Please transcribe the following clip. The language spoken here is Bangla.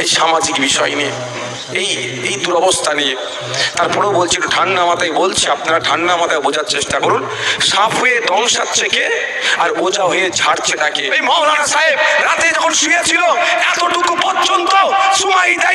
এই সামাজিক বিষয় নিয়ে, এই দুরবস্থা নিয়ে। তারপরেও বলছি, একটু ঠান্ডা মাথায় বলছি, আপনারা ঠান্ডা মাথায় বোঝার চেষ্টা করুন। সাপ হয়ে দংশাচ্ছে কে, আর ওজা হয়ে ঝাড়ছে তাকে? এই মৌলানা সাহেব রাতে যখন শুয়েছিল এতটুকু পর্যন্ত সুমাইদা